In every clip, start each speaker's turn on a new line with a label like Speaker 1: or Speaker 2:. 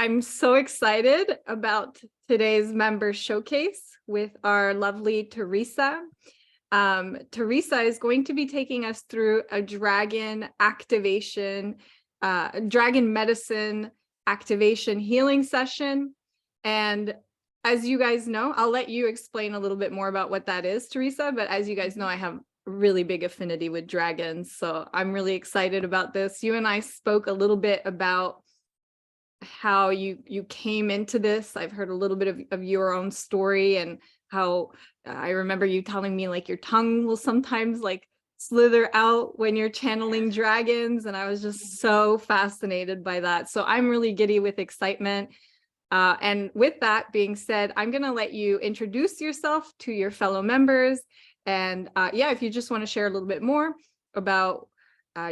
Speaker 1: I'm so excited about today's member showcase with our lovely Theresa. Theresa is going to be taking us through a dragon activation, dragon medicine activation healing session. And as you guys know, I'll let you explain a little bit more about what that is, Theresa, but as you guys know, I have really big affinity with dragons. So I'm really excited about this. You and I spoke a little bit about how you came into this. I've heard a little bit of your own story and how I remember you telling me like your tongue will sometimes like slither out when you're channeling dragons. And I was just so fascinated by that. So I'm really giddy with excitement. And with that being said, I'm going to let you introduce yourself to your fellow members. And yeah, if you just want to share a little bit more about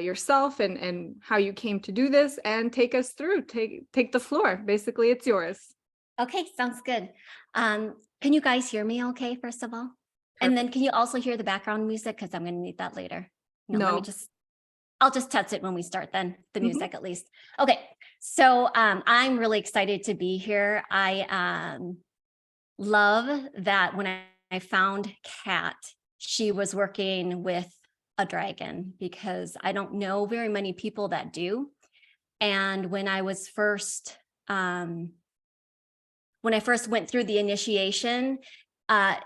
Speaker 1: yourself and how you came to do this and take us through, take the floor. Basically, it's yours.
Speaker 2: Okay, sounds good. Can you guys hear me okay, first of all? Perfect. And then can you also hear the background music? Because I'm going to need that later.
Speaker 1: No.
Speaker 2: I'll just test it when we start then, the music at least. Okay, so I'm really excited to be here. I love that when I found Kat, she was working with a dragon, because I don't know very many people that do. And when I first went through the initiation,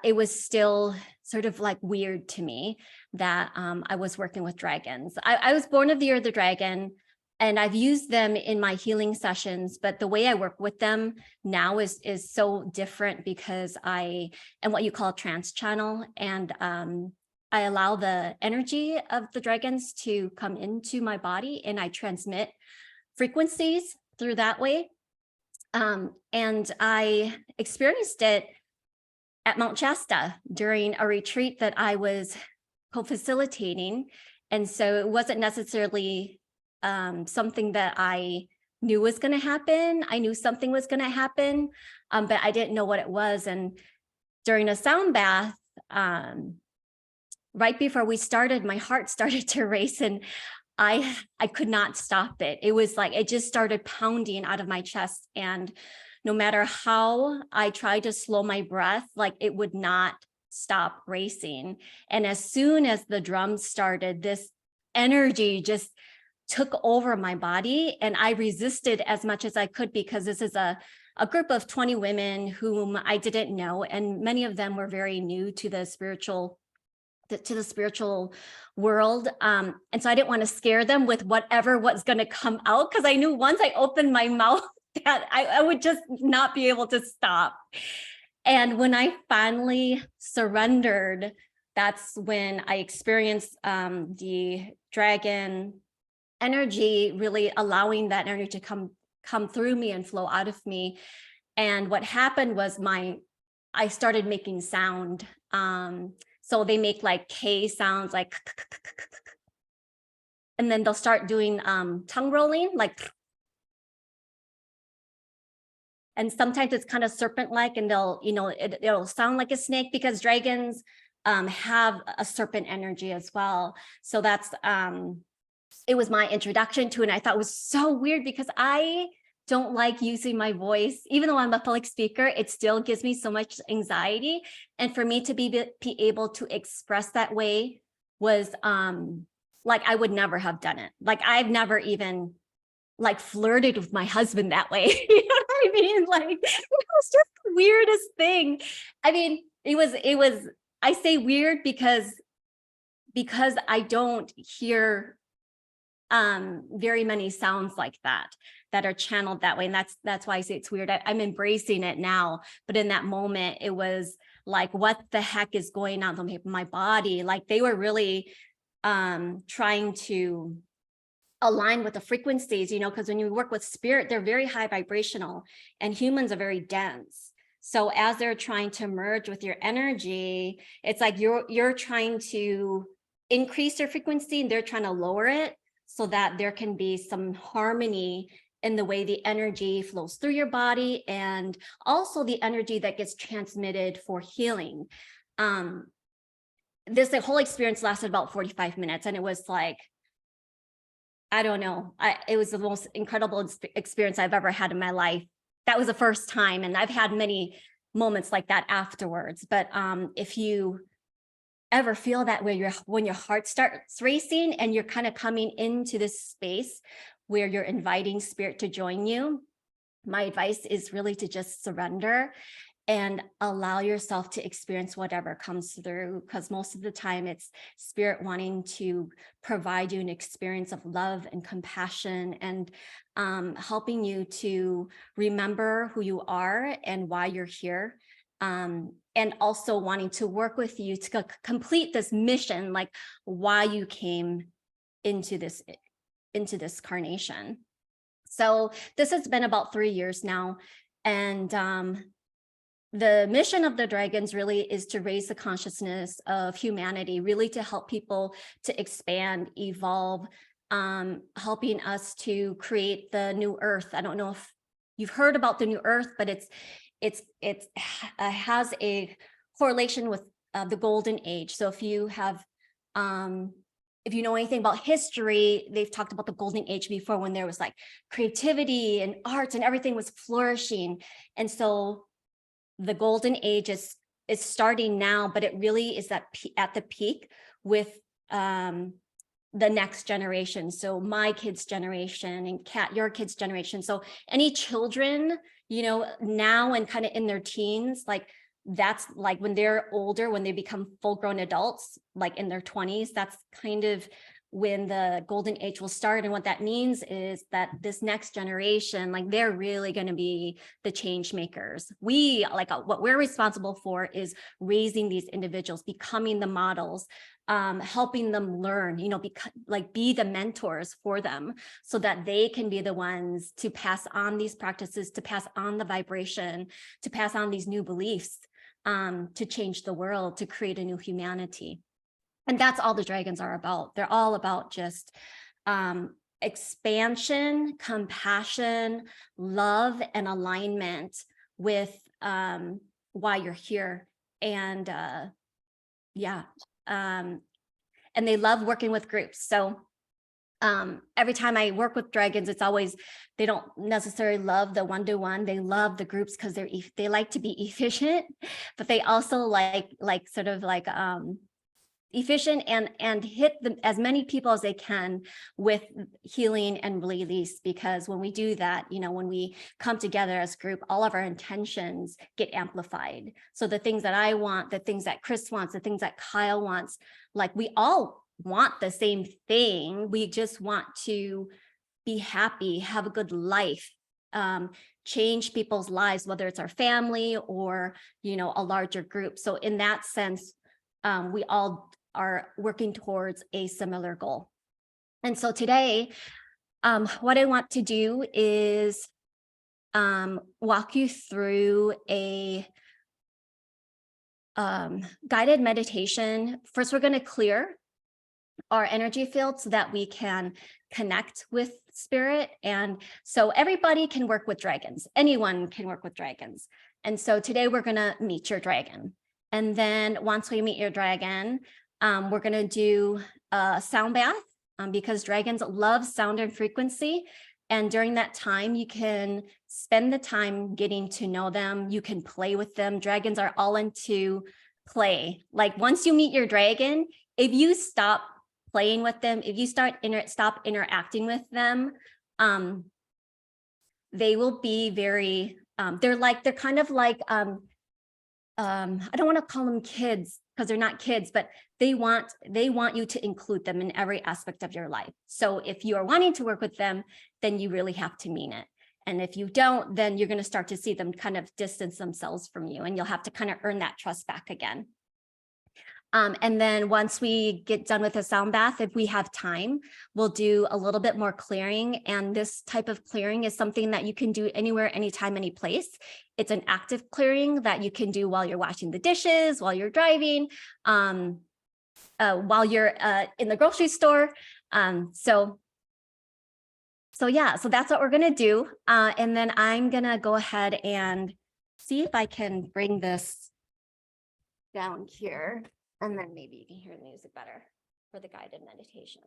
Speaker 2: it was still sort of like weird to me that I was working with dragons. I was born of the year of the dragon, and I've used them in my healing sessions, but the way I work with them now is so different, because I am what you call a trance channel, and I allow the energy of the dragons to come into my body, and I transmit frequencies through that way. And I experienced it at Mount Shasta during a retreat that I was co-facilitating. And so it wasn't necessarily something that I knew was going to happen. I knew something was going to happen, but I didn't know what it was. And during a sound bath, right before we started, my heart started to race, and I could not stop it. It was like it just started pounding out of my chest, and no matter how I tried to slow my breath, like it would not stop racing. And as soon as the drums started, this energy just took over my body, and I resisted as much as I could, because this is a group of 20 women whom I didn't know, and many of them were very new to the spiritual world. And so I didn't want to scare them with whatever was going to come out, because I knew once I opened my mouth that I would just not be able to stop. And when I finally surrendered, that's when I experienced the dragon energy, really allowing that energy to come through me and flow out of me. And what happened was I started making sound. So they make like K sounds, like, and then they'll start doing tongue rolling, like, and sometimes it's kind of serpent-like, and it'll sound like a snake, because dragons have a serpent energy as well. So that's it was my introduction to it. And I thought it was so weird, because I don't like using my voice. Even though I'm a public speaker, it still gives me so much anxiety. And for me to be able to express that way was like, I would never have done it. Like, I've never even like flirted with my husband that way. You know what I mean? Like, it was just the weirdest thing. I mean, it was, I say weird because I don't hear very many sounds like that are channeled that way. And that's why I say it's weird. I'm embracing it now. But in that moment, it was like, what the heck is going on with my body? Like, they were really trying to align with the frequencies, because when you work with spirit, they're very high vibrational, and humans are very dense. So as they're trying to merge with your energy, it's like you're trying to increase their frequency, and they're trying to lower it, so that there can be some harmony in the way the energy flows through your body, and also the energy that gets transmitted for healing. The whole experience lasted about 45 minutes, and it was like, I don't know, it was the most incredible experience I've ever had in my life. that was the first time. And I've had many moments like that afterwards. But if you ever feel that way, when your heart starts racing and you're kind of coming into this space where you're inviting spirit to join you, my advice is really to just surrender and allow yourself to experience whatever comes through, because most of the time it's spirit wanting to provide you an experience of love and compassion, and helping you to remember who you are and why you're here, and also wanting to work with you to complete this mission, like why you came into this incarnation. So this has been about 3 years now, and the mission of the dragons really is to raise the consciousness of humanity, really to help people to expand, evolve, helping us to create the new earth. I don't know if you've heard about the new earth, but it has a correlation with the golden age. So if you know anything about history, they've talked about the golden age before, when there was like creativity and arts and everything was flourishing. And so the golden age is starting now, but it really is at the peak with the next generation. So my kids' generation, and Kat, your kids' generation. So any children, now and kind of in their teens, like that's like when they're older, when they become full-grown adults, like in their 20s, that's kind of when the golden age will start. And what that means is that this next generation, like they're really going to be the change makers. What we're responsible for is raising these individuals, becoming the models, helping them learn, be the mentors for them, so that they can be the ones to pass on these practices, to pass on the vibration, to pass on these new beliefs, to change the world, to create a new humanity. And that's all the dragons are about. They're all about just expansion, compassion, love, and alignment with why you're here. And and they love working with groups. So every time I work with dragons, it's always, they don't necessarily love the one-to-one. They love the groups because they like to be efficient, but they also like efficient and hit as many people as they can with healing and release. Because when we do that, when we come together as a group, all of our intentions get amplified. So the things that I want, the things that Chris wants, the things that Kyle wants, like we all want the same thing. We just want to be happy, have a good life, change people's lives, whether it's our family or, a larger group. So in that sense, we all are working towards a similar goal. And so today, what I want to do is walk you through a guided meditation. First, we're going to clear our energy field so that we can connect with spirit. And so everybody can work with dragons. Anyone can work with dragons. And so today we're going to meet your dragon. And then once we meet your dragon, we're going to do a sound bath, because dragons love sound and frequency. And during that time, you can spend the time getting to know them. You can play with them. Dragons are all into play. Like once you meet your dragon, if you stop playing with them, if you stop interacting with them, they will be very, they're kind of like, I don't want to call them kids because they're not kids, but they want you to include them in every aspect of your life. So if you are wanting to work with them, then you really have to mean it. And if you don't, then you're going to start to see them kind of distance themselves from you, and you'll have to kind of earn that trust back again. And then once we get done with the sound bath, if we have time, we'll do a little bit more clearing. And this type of clearing is something that you can do anywhere, anytime, any place. It's an active clearing that you can do while you're washing the dishes, while you're driving, while you're in the grocery store. So that's what we're going to do. And then I'm going to go ahead and see if I can bring this down here. And then maybe you can hear the music better for the guided meditation.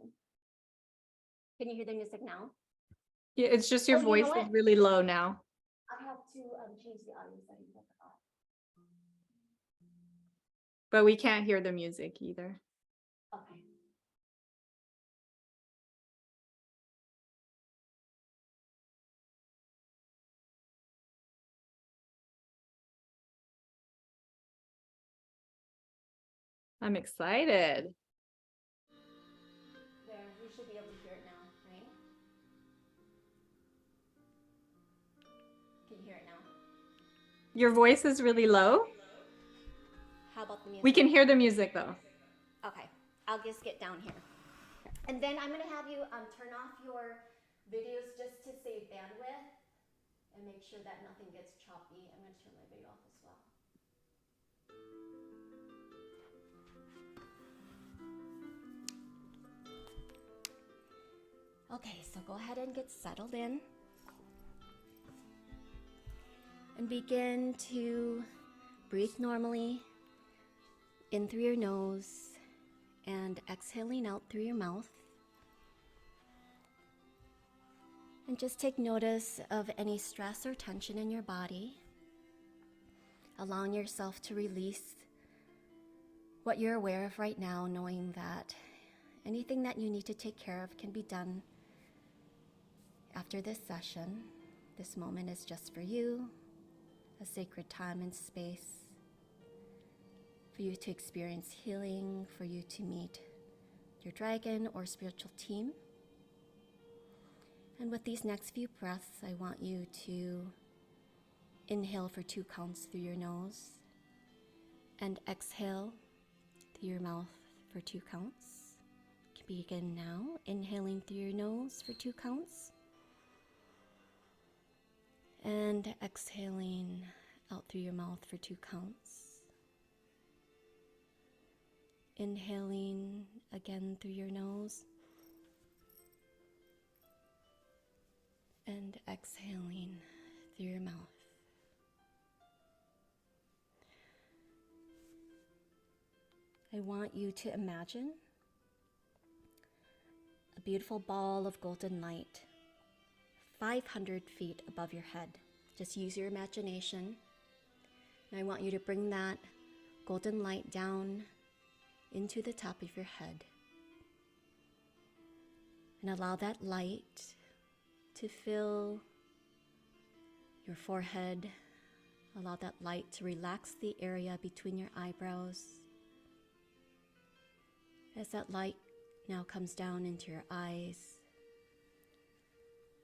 Speaker 2: Can you hear the music now?
Speaker 1: Yeah, it's just your voice is really low now.
Speaker 2: I have to change the audio settings at the bottom.
Speaker 1: But we can't hear the music either.
Speaker 2: Okay.
Speaker 1: I'm excited.
Speaker 2: There, you should be able to hear it now, right? Can you hear it now?
Speaker 1: Your voice is really low.
Speaker 2: How about the music?
Speaker 1: We can hear the music though.
Speaker 2: Okay, I'll just get down here. And then I'm gonna have you turn off your videos just to save bandwidth and make sure that nothing gets choppy. I'm gonna turn my video off as well. Okay, so go ahead and get settled in. And begin to breathe normally in through your nose and exhaling out through your mouth. And just take notice of any stress or tension in your body, allowing yourself to release what you're aware of right now, knowing that anything that you need to take care of can be done after this session. This moment is just for you, a sacred time and space for you to experience healing, for you to meet your dragon or spiritual team. And with these next few breaths, I want you to inhale for 2 counts through your nose and exhale through your mouth for 2 counts. You can begin now, inhaling through your nose for 2 counts and exhaling out through your mouth for 2 counts. Inhaling again through your nose and exhaling through your mouth. I want you to imagine a beautiful ball of golden light 500 feet above your head. Just use your imagination. And I want you to bring that golden light down into the top of your head. And allow that light to fill your forehead. Allow that light to relax the area between your eyebrows. As that light now comes down into your eyes,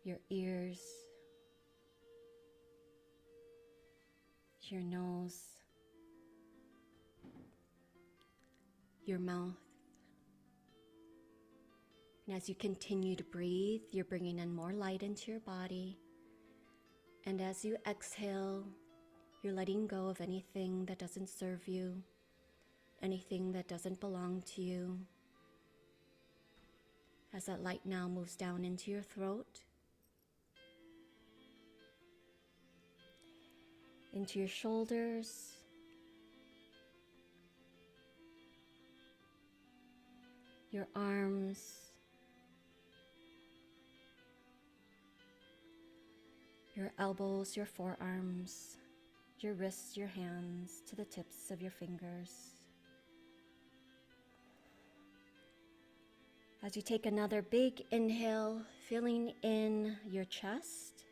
Speaker 2: your ears, your nose, your mouth. And as you continue to breathe, you're bringing in more light into your body. And as you exhale, you're letting go of anything that doesn't serve you, anything that doesn't belong to you. As that light now moves down into your throat, into your shoulders, your arms, your elbows, your forearms, your wrists, your hands, to the tips of your fingers. As you take another big inhale, filling in your chest.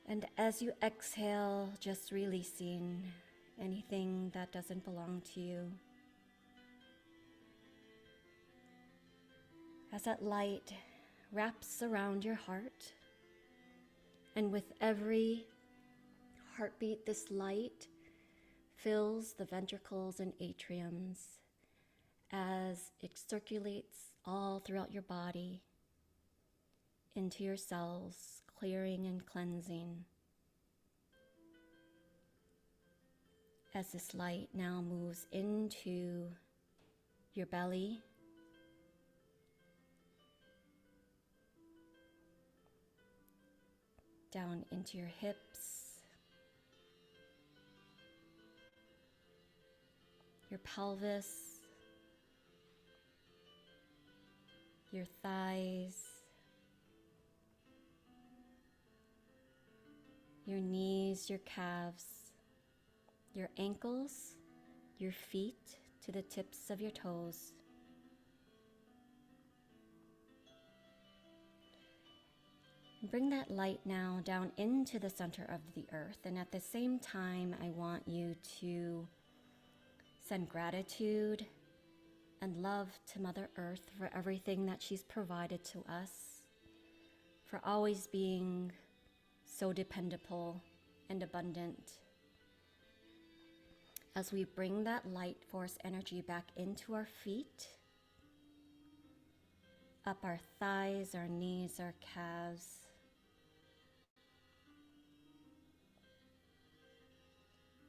Speaker 2: And as you exhale, just releasing anything that doesn't belong to you. As that light wraps around your heart, and with every heartbeat, this light fills the ventricles and atriums as it circulates all throughout your body into your cells, clearing and cleansing. As this light now moves into your belly, down into your hips, your pelvis, your thighs, your knees, your calves, your ankles, your feet to the tips of your toes. Bring that light now down into the center of the earth. And at the same time, I want you to send gratitude and love to Mother Earth for everything that she's provided to us, for always being so dependable and abundant. As we bring that light force energy back into our feet, up our thighs, our knees, our calves,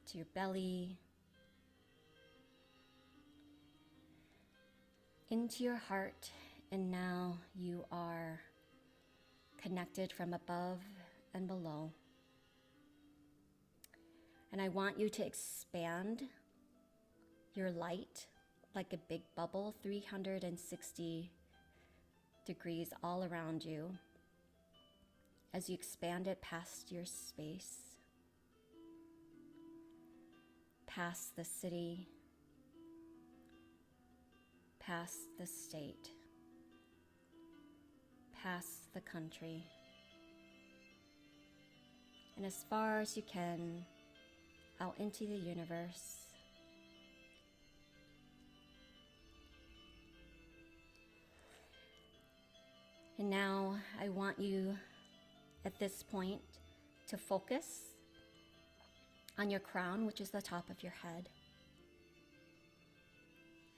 Speaker 2: to your belly, into your heart, and now you are connected from above and below. And I want you to expand your light like a big bubble, 360 degrees all around you, as you expand it past your space, past the city, past the state, past the country, and as far as you can, out into the universe. And now I want you at this point to focus on your crown, which is the top of your head.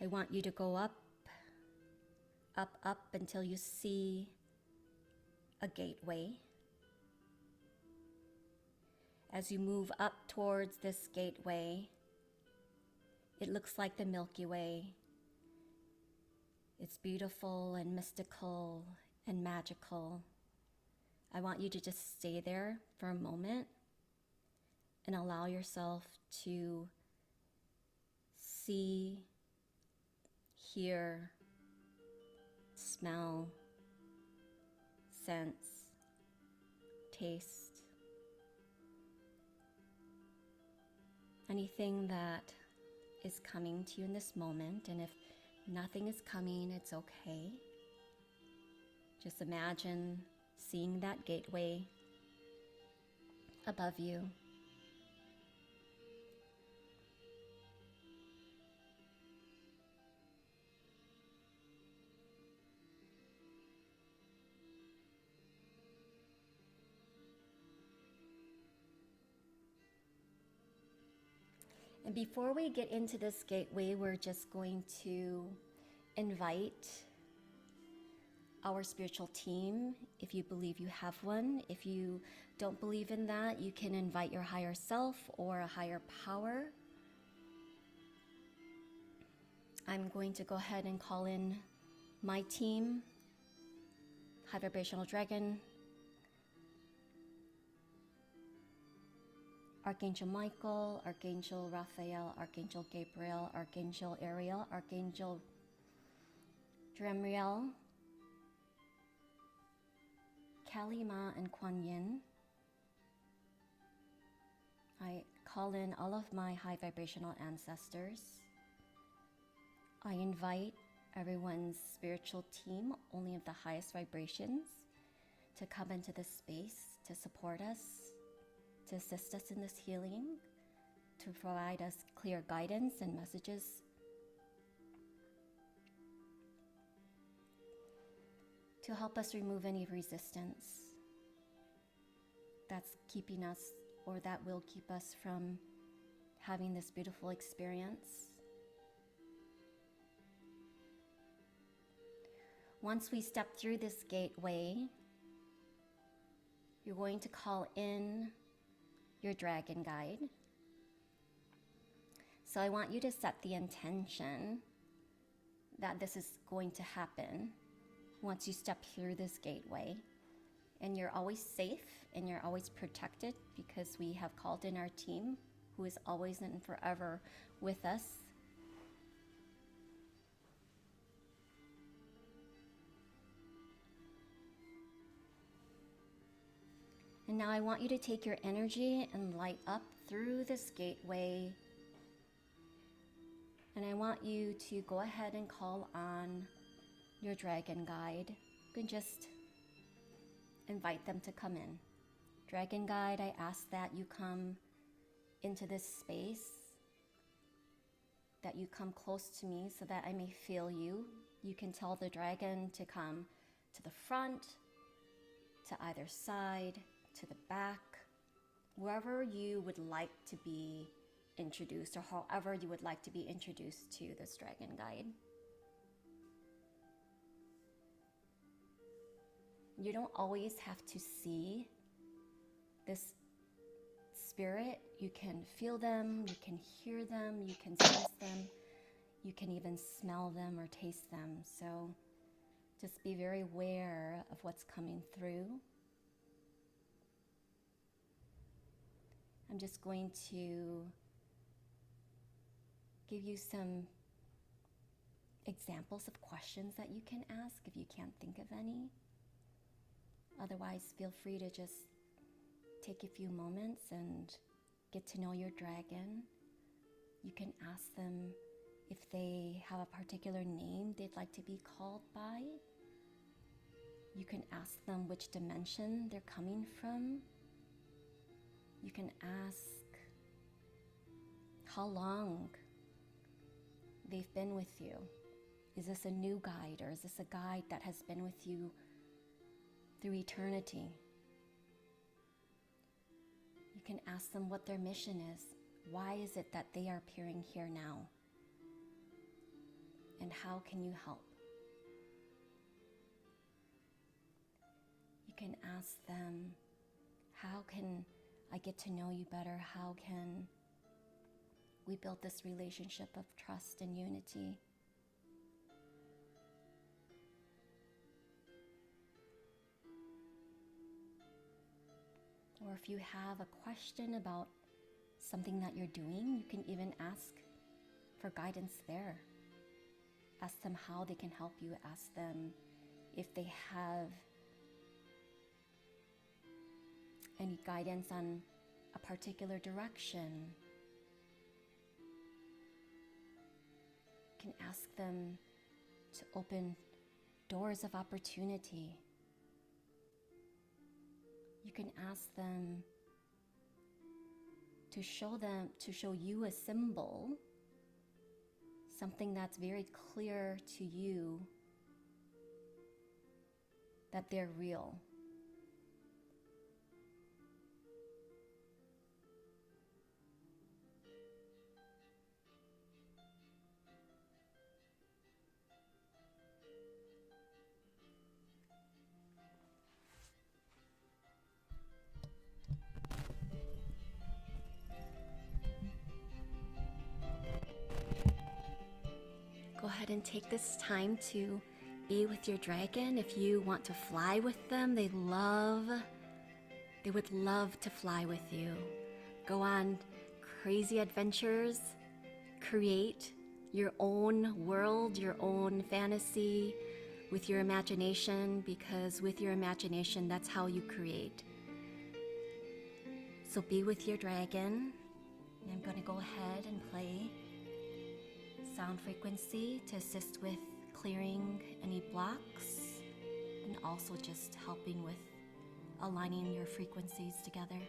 Speaker 2: I want you to go up, up, up until you see a gateway. As you move up towards this gateway, it looks like the Milky Way. It's beautiful and mystical and magical. I want you to just stay there for a moment and allow yourself to see, hear, smell, sense, taste, anything that is coming to you in this moment. And if nothing is coming, it's okay. Just imagine seeing that gateway above you. And before we get into this gateway, we're just going to invite our spiritual team, if you believe you have one. If you don't believe in that, you can invite your higher self or a higher power. I'm going to go ahead and call in my team, High Vibrational Dragon, Archangel Michael, Archangel Raphael, Archangel Gabriel, Archangel Ariel, Archangel Dremriel, Kalima, and Kuan Yin. I call in all of my high vibrational ancestors. I invite everyone's spiritual team, only of the highest vibrations, to come into this space to support us, to assist us in this healing, to provide us clear guidance and messages. To help us remove any resistance that's keeping us, or that will keep us from having this beautiful experience. Once we step through this gateway, you're going to call in your dragon guide. So I want you to set the intention that this is going to happen once you step through this gateway. And you're always safe and you're always protected, because we have called in our team who is always and forever with us. And now I want you to take your energy and light up through this gateway. And I want you to go ahead and call on your dragon guide. You can just invite them to come in. Dragon guide, I ask that you come into this space, that you come close to me so that I may feel you. You can tell the dragon to come to the front, to either side, to the back, wherever you would like to be introduced, or however you would like to be introduced to this dragon guide. You don't always have to see this spirit. You can feel them, you can hear them, you can sense them, you can even smell them or taste them. So just be very aware of what's coming through. I'm just going to give you some examples of questions that you can ask if you can't think of any. Otherwise, feel free to just take a few moments and get to know your dragon. You can ask them if they have a particular name they'd like to be called by. You can ask them which dimension they're coming from. You can ask how long they've been with you. Is this a new guide, or is this a guide that has been with you through eternity? You can ask them what their mission is. Why is it that they are appearing here now? And how can you help? You can ask them, how can I get to know you better? How can we build this relationship of trust and unity? Or if you have a question about something that you're doing, you can even ask for guidance there. Ask them how they can help you. Ask them if they have any guidance on a particular direction. You can ask them to open doors of opportunity. You can ask them to show you a symbol, something that's very clear to you that they're real. Go ahead and take this time to be with your dragon. If you want to fly with them, they would love to fly with you. Go on crazy adventures, create your own world, your own fantasy with your imagination, because with your imagination, that's how you create. So be with your dragon. And I'm going to go ahead and play sound frequency to assist with clearing any blocks and also just helping with aligning your frequencies together.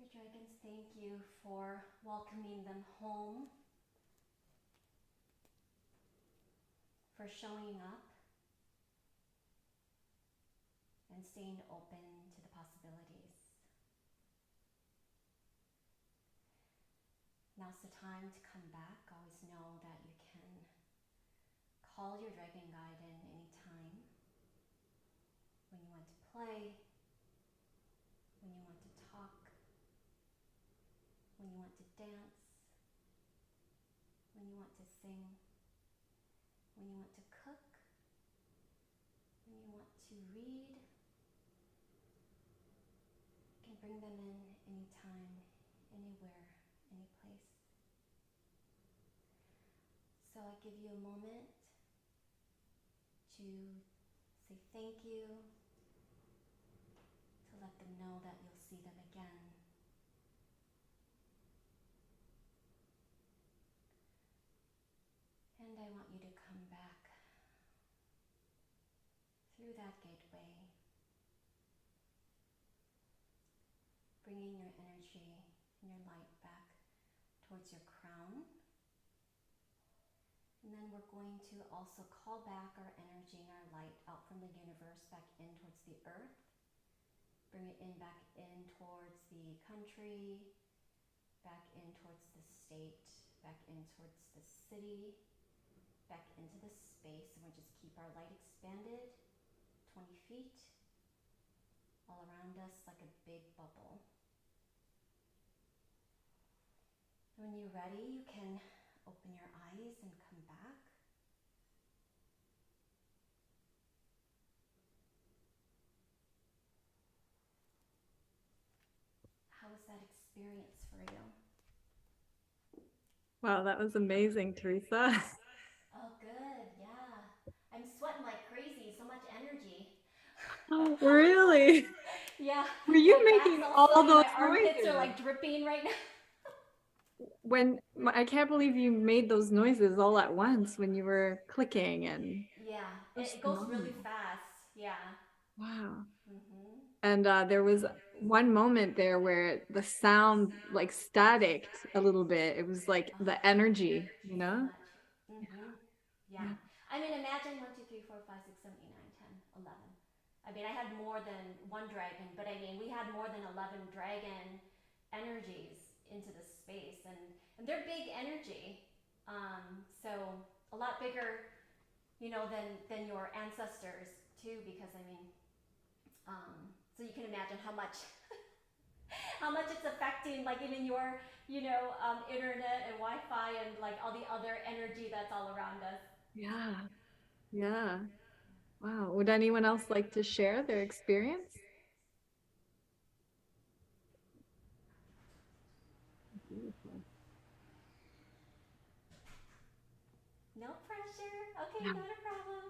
Speaker 2: the dragons thank you for welcoming them home, for showing up and staying open to the possibilities. Now's the time to come back. Always know that you can call your dragon guide in anytime when you want to play, when you want to talk, when you want to dance, when you want to sing, when you want to cook, when you want to read. You can bring them in anytime, anywhere, any place. So I give you a moment to say thank you, to let them know that you'll see them again. And I want you to come back through that gateway, bringing your energy and your light back towards your crown. And then we're going to also call back our energy and our light out from the universe back in towards the earth. Bring it in back in towards the country, back in towards the state, back in towards the city, back into the space. And we'll just keep our light expanded 20 feet all around us like a big bubble. When you're ready, you can open your eyes and come back. How was that experience for you?
Speaker 1: Wow, that was amazing, Theresa.
Speaker 2: Oh, good. Yeah. I'm sweating like crazy. So much energy.
Speaker 1: Oh, really?
Speaker 2: Yeah.
Speaker 1: Were you
Speaker 2: My
Speaker 1: making
Speaker 2: back's
Speaker 1: all
Speaker 2: sweaty,
Speaker 1: those
Speaker 2: my armpits
Speaker 1: noises?
Speaker 2: are like dripping right now.
Speaker 1: I can't believe you made those noises all at once when you were clicking and
Speaker 2: Yeah,
Speaker 1: that's
Speaker 2: it goes really
Speaker 1: phenomenal.
Speaker 2: fast. Yeah.
Speaker 1: Wow.
Speaker 2: Mm-hmm.
Speaker 1: And there was one moment there where the sound like staticked a little bit. It was like the energy, you
Speaker 2: So
Speaker 1: know?
Speaker 2: much. Mm-hmm. Yeah.
Speaker 1: Yeah.
Speaker 2: I mean, imagine 1, 2, 3, 4, 5, 6, 7, 8, 9, 10, 11. I mean, I had more than one dragon, but I mean, we had more than 11 dragon energies into the space, and they're big energy. So a lot bigger, than your ancestors too, because I mean, so you can imagine how much how much it's affecting, like even your, internet and Wi-Fi and like all the other energy that's all around us.
Speaker 1: Yeah. Yeah. Wow. Would anyone else like to share their experience? Beautiful.
Speaker 2: No pressure. Okay,
Speaker 1: Yeah.
Speaker 2: not a problem.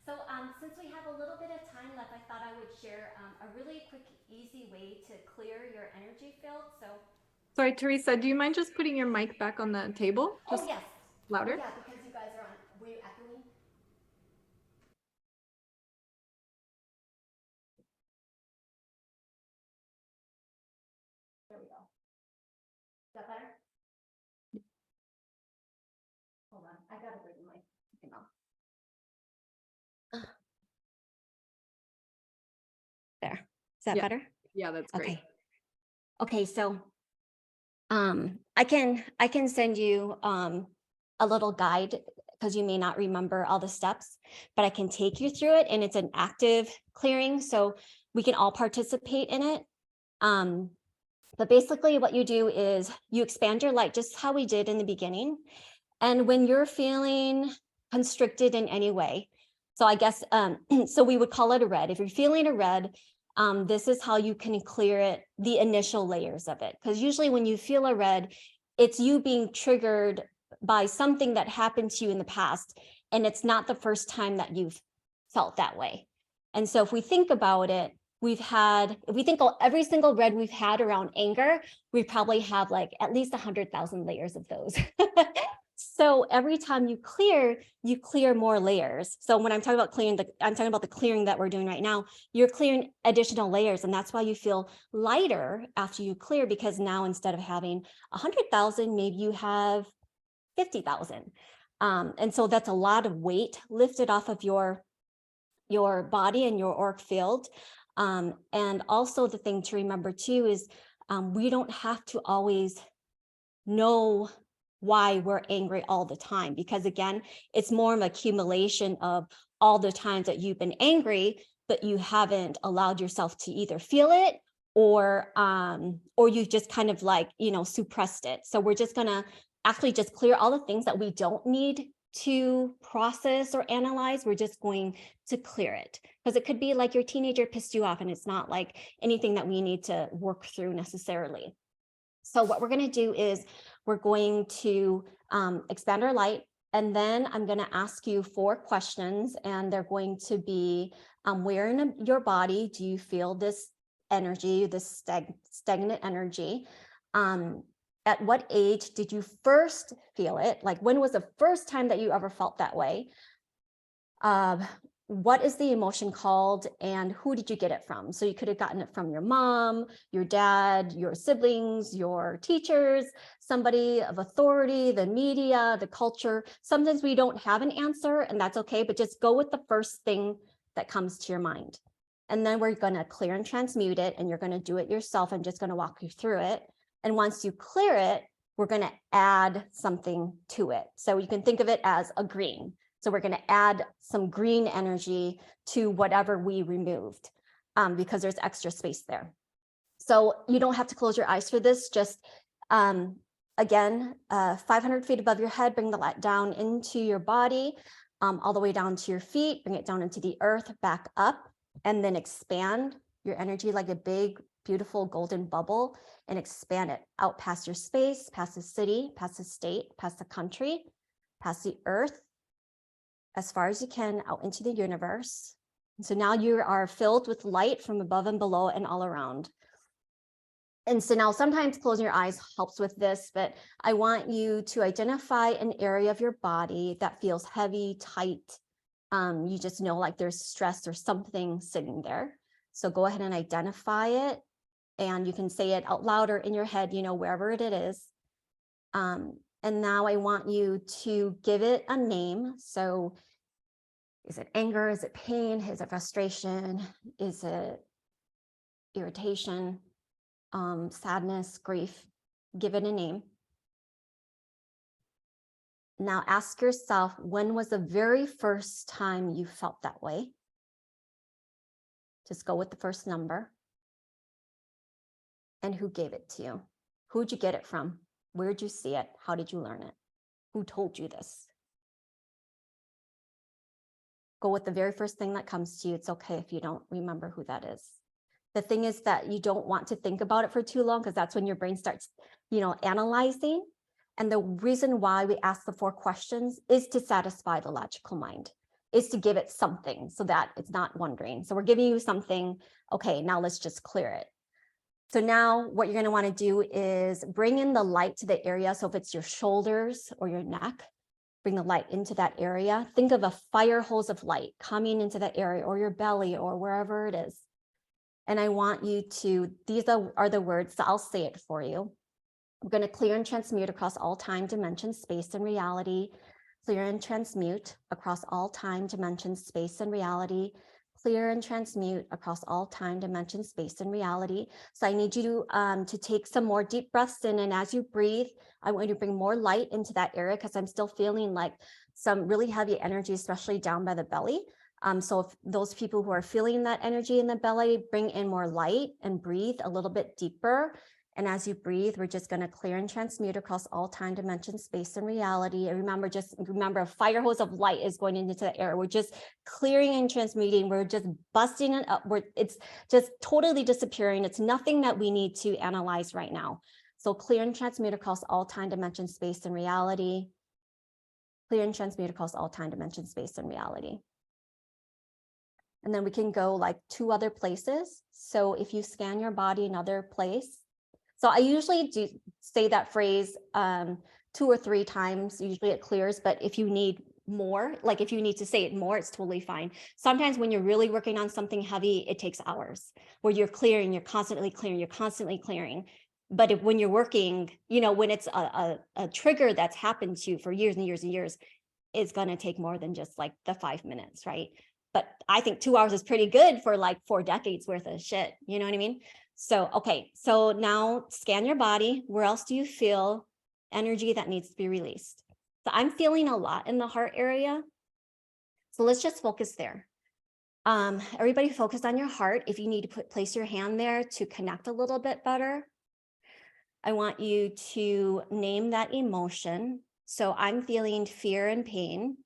Speaker 2: So, since we have a little bit of time left, I thought I would share a really quick, easy way to clear your energy field. So,
Speaker 1: Sorry, Theresa, do you mind just putting your mic back on the table?
Speaker 2: oh
Speaker 1: Just
Speaker 2: yes, oh
Speaker 1: louder?
Speaker 2: yeah, because you guys are on. Were you echoing? There we go. Is that better? Hold on, I gotta bring my thing up. There. Is that
Speaker 1: Yeah.
Speaker 2: better?
Speaker 1: Yeah, that's great.
Speaker 2: Okay. Okay, so I can send you a little guide because you may not remember all the steps, but I can take you through it, and it's an active clearing, so we can all participate in it. But basically what you do is you expand your light just how we did in the beginning. And when you're feeling constricted in any way, so I guess, so we would call it a red. If you're feeling a red, this is how you can clear it, the initial layers of it. Because usually when you feel a red, it's you being triggered by something that happened to you in the past. And it's not the first time that you've felt that way. And so if we think about it, if we think of every single red we've had around anger, we probably have like at least 100,000 layers of those. So every time you clear more layers. So when I'm talking about clearing, I'm talking about the clearing that we're doing right now. You're clearing additional layers, and that's why you feel lighter after you clear, because now instead of having 100,000, maybe you have 50,000. And so that's a lot of weight lifted off of your body and your auric field. And also the thing to remember too is we don't have to always know why we're angry all the time, because again, it's more of an accumulation of all the times that you've been angry, but you haven't allowed yourself to either feel it or you've just kind of like, suppressed it. So we're just gonna actually just clear all the things that we don't need to process or analyze. We're just going to clear it, because it could be like your teenager pissed you off and it's not like anything that we need to work through necessarily. So what we're going to do is we're going to expand our light, and then I'm going to ask you 4 questions, and they're going to be where in your body do you feel this energy, this stagnant energy? At what age did you first feel it? Like, when was the first time that you ever felt that way? What is the emotion called, and who did you get it from? So you could have gotten it from your mom, your dad, your siblings, your teachers, somebody of authority, the media, the culture. Sometimes we don't have an answer, and that's okay, but just go with the first thing that comes to your mind. And then we're going to clear and transmute it, and you're going to do it yourself. I'm just going to walk you through it. And once you clear it, we're going to add something to it. So you can think of it as a green. So we're going to add some green energy to whatever we removed because there's extra space there. So you don't have to close your eyes for this. Just again, 500 feet above your head, bring the light down into your body, all the way down to your feet, bring it down into the earth, back up, and then expand your energy like a big, beautiful golden bubble, and expand it out past your space, past the city, past the state, past the country, past the earth, as far as you can out into the universe. And so now you are filled with light from above and below and all around. And so now sometimes closing your eyes helps with this, but I want you to identify an area of your body that feels heavy, tight. You just know like there's stress or something sitting there. So go ahead and identify it, and you can say it out loud or in your head, wherever it is. And now I want you to give it a name. So is it anger? Is it pain? Is it frustration? Is it irritation? Sadness, grief? Give it a name. Now ask yourself, when was the very first time you felt that way? Just go with the first number. And who gave it to you? Who'd you get it from? Where'd you see it? How did you learn it? Who told you this? Go with the very first thing that comes to you. It's okay if you don't remember who that is. The thing is that you don't want to think about it for too long, because that's when your brain starts, analyzing. And the reason why we ask the 4 questions is to satisfy the logical mind, is to give it something so that it's not wondering. So we're giving you something. Okay, now let's just clear it. So now what you're going to want to do is bring in the light to the area. So if it's your shoulders or your neck, bring the light into that area. Think of a fire hose of light coming into that area, or your belly, or wherever it is. And I want you to, these are the words, so I'll say it for you. We're going to clear and transmute across all time, dimension, space, and reality. Clear and transmute across all time, dimension, space, and reality. Clear and transmute across all time, dimension, space, and reality. So I need you to take some more deep breaths in, and as you breathe, I want you to bring more light into that area, because I'm still feeling like some really heavy energy, especially down by the belly. So if those people who are feeling that energy in the belly, bring in more light and breathe a little bit deeper. And as you breathe, we're just going to clear and transmute across all time, dimension, space, and reality. And remember, a fire hose of light is going into the air. We're just clearing and transmuting. We're just busting it up. It's just totally disappearing. It's nothing that we need to analyze right now. So clear and transmute across all time, dimension, space, and reality. Clear and transmute across all time, dimension, space, and reality. And then we can go like 2 other places. So if you scan your body another place, so I usually do say that phrase 2 or 3 times, usually it clears, but if you need more, like if you need to say it more, it's totally fine. Sometimes when you're really working on something heavy, it takes hours where you're clearing, you're constantly clearing, you're constantly clearing. But if when you're working, you know, when it's a trigger that's happened to you for years and years and years, it's going to take more than just like the 5 minutes, right? But I think 2 hours is pretty good for like 4 decades worth of shit. You know what I mean? So, okay. So now scan your body. Where else do you feel energy that needs to be released? So I'm feeling a lot in the heart area. So let's just focus there. Everybody focus on your heart. If you need to place your hand there to connect a little bit better, I want you to name that emotion. So I'm feeling fear and pain,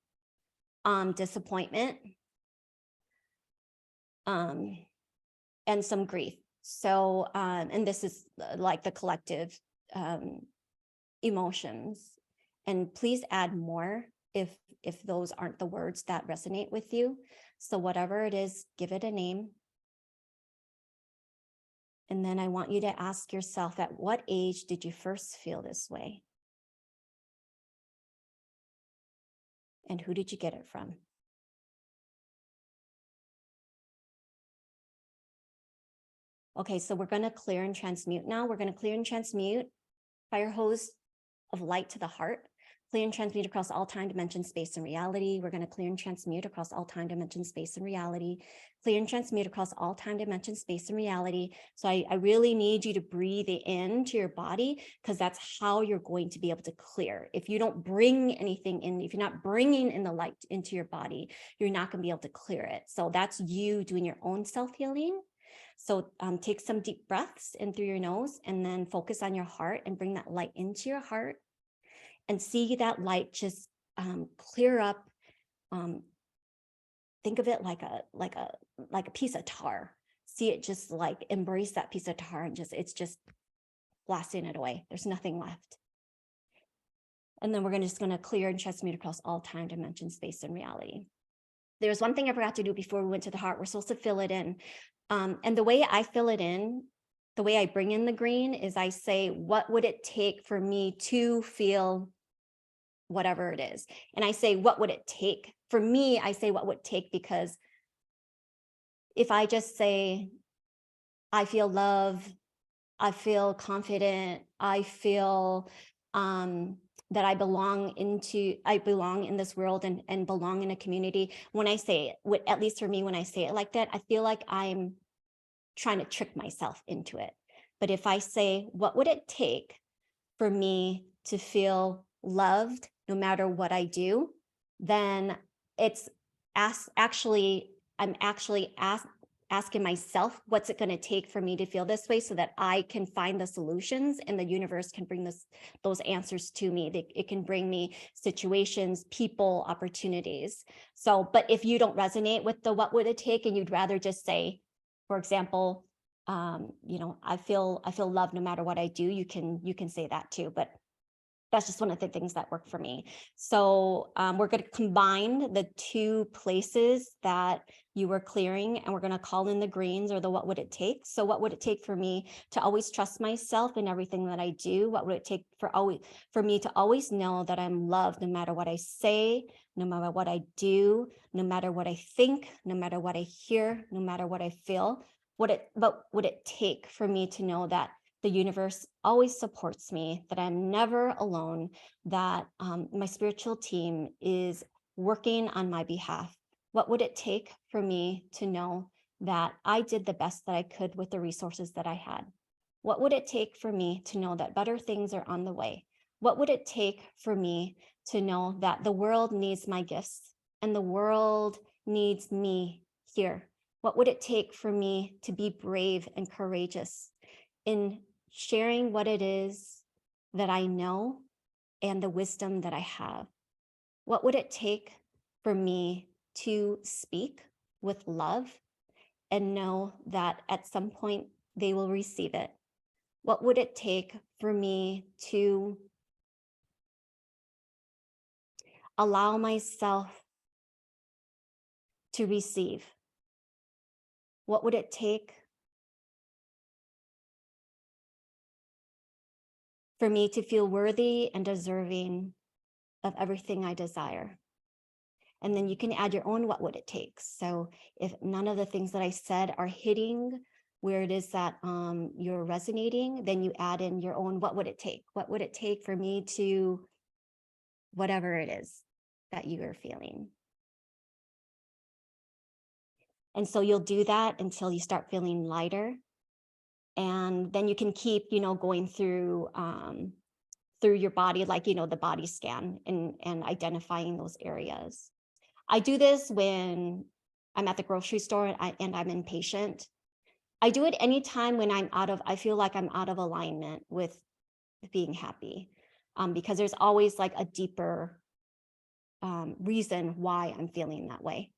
Speaker 2: disappointment, and some grief. So, and this is like the collective emotions. And please add more if those aren't the words that resonate with you. So whatever it is, give it a name. And then I want you to ask yourself, at what age did you first feel this way? And who did you get it from? Okay, so we're going to clear and transmute now. We're going to clear and transmute fire hose of light to the heart. Clear and transmute across all time, dimension, space, and reality. We're going to clear and transmute across all time, dimension, space, and reality. Clear and transmute across all time, dimension, space, and reality. So I really need you to breathe it into your body, because that's how you're going to be able to clear. If you don't bring anything in, if you're not bringing in the light into your body, you're not going to be able to clear it. So that's you doing your own self-healing. So take some deep breaths in through your nose, and then focus on your heart and bring that light into your heart. And see that light just clear up. Think of it like a piece of tar. See it just like embrace that piece of tar, and it's just blasting it away. There's nothing left. And then we're just going to clear and transmute across all time, dimension, space, and reality. There's one thing I forgot to do before we went to the heart. We're supposed to fill it in. And the way I fill it in, the way I bring in the green is I say, what would it take for me to feel whatever it is? And I say, what would it take? For me, I say, what would it take? Because if I just say, I feel love, I feel confident, I feel that I belong in this world and belong in a community. When I say it, at least for me, when I say it like that, I feel like I'm trying to trick myself into it. But if I say, what would it take for me to feel loved no matter what I do, then it's I'm actually asking myself, what's it going to take for me to feel this way, so that I can find the solutions, and the universe can bring those answers to me. It can bring me situations, people, opportunities. So, but if you don't resonate with the what would it take, and you'd rather just say, for example, I feel love no matter what I do, you can say that too. But that's just one of the things that work for me. So we're going to combine the two places that you were clearing, and we're going to call in the greens, or the what would it take. So what would it take for me to always trust myself in everything that I do? What would it take for me to always know that I'm loved no matter what I say, no matter what I do, no matter what I think, no matter what I hear, no matter what I feel? What would it take for me to know that the universe always supports me, that I'm never alone, that my spiritual team is working on my behalf? What would it take for me to know that I did the best that I could with the resources that I had? What would it take for me to know that better things are on the way? What would it take for me to know that the world needs my gifts, and the world needs me here? What would it take for me to be brave and courageous in sharing what it is that I know and the wisdom that I have? What would it take for me to speak with love and know that at some point they will receive it? What would it take for me to allow myself to receive? What would it take for me to feel worthy and deserving of everything I desire. And then you can add your own, what would it take? So if none of the things that I said are hitting where it is that you're resonating, then you add in your own, what would it take? What would it take for me to whatever it is that you are feeling? And so you'll do that until you start feeling lighter. And then you can keep, going through your body, like, the body scan and identifying those areas. I do this when I'm at the grocery store and I'm impatient. I do it anytime when I feel like I'm out of alignment with being happy, because there's always like a deeper reason why I'm feeling that way.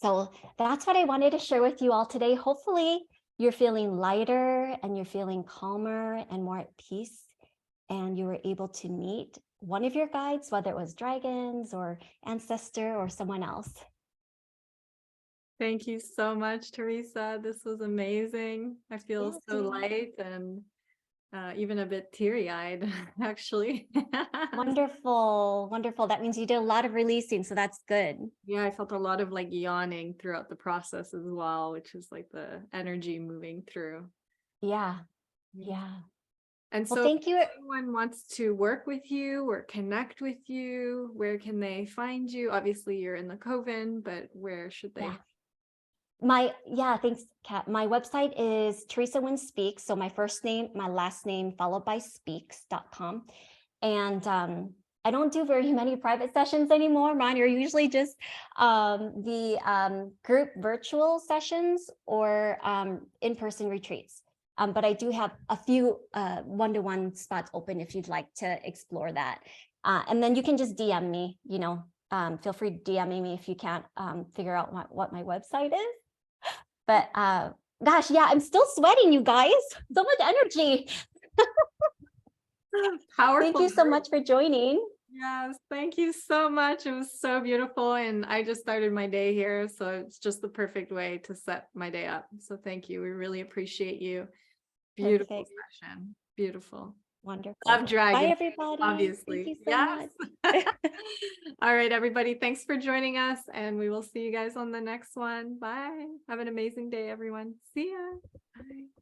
Speaker 2: So that's what I wanted to share with you all today. Hopefully you're feeling lighter and you're feeling calmer and more at peace, and you were able to meet one of your guides, whether it was dragons or ancestor or someone else.
Speaker 1: Thank you so much, Theresa. This was amazing. I feel
Speaker 2: Yes,
Speaker 1: so
Speaker 2: ma'am.
Speaker 1: light and even a bit teary-eyed, actually.
Speaker 2: Wonderful, wonderful. That means you did a lot of releasing, so that's good.
Speaker 1: Yeah, I felt a lot of like yawning throughout the process as well, which is like the energy moving through.
Speaker 2: Yeah, yeah.
Speaker 1: And
Speaker 2: Well,
Speaker 1: so
Speaker 2: thank you.
Speaker 1: if anyone wants to work with you or connect with you, where can they find you? Obviously, you're in the Coven, but where should they?
Speaker 2: Yeah. Thanks, Kat. My website is Theresa Nguyen Speaks. So my first name, my last name, followed by speaks.com. And I don't do very many private sessions anymore. Mine are usually just the group virtual sessions or in-person retreats. But I do have a few one-to-one spots open if you'd like to explore that. And then you can just DM me, feel free to DM me if you can't figure out what my website is. But gosh, yeah, I'm still sweating, you guys. So much energy.
Speaker 1: Powerful.
Speaker 2: Thank you so much for joining.
Speaker 1: Yes, thank you so much. It was so beautiful. And I just started my day here, so it's just the perfect way to set my day up. So thank you. We really appreciate you. Beautiful
Speaker 2: Perfect.
Speaker 1: session. Beautiful.
Speaker 2: Wonderful.
Speaker 1: Love
Speaker 2: Bye,
Speaker 1: dragons,
Speaker 2: everybody.
Speaker 1: obviously.
Speaker 2: Thank you so
Speaker 1: Yes.
Speaker 2: much.
Speaker 1: All right, everybody. Thanks for joining us, and we will see you guys on the next one. Bye. Have an amazing day, everyone. See ya. Bye.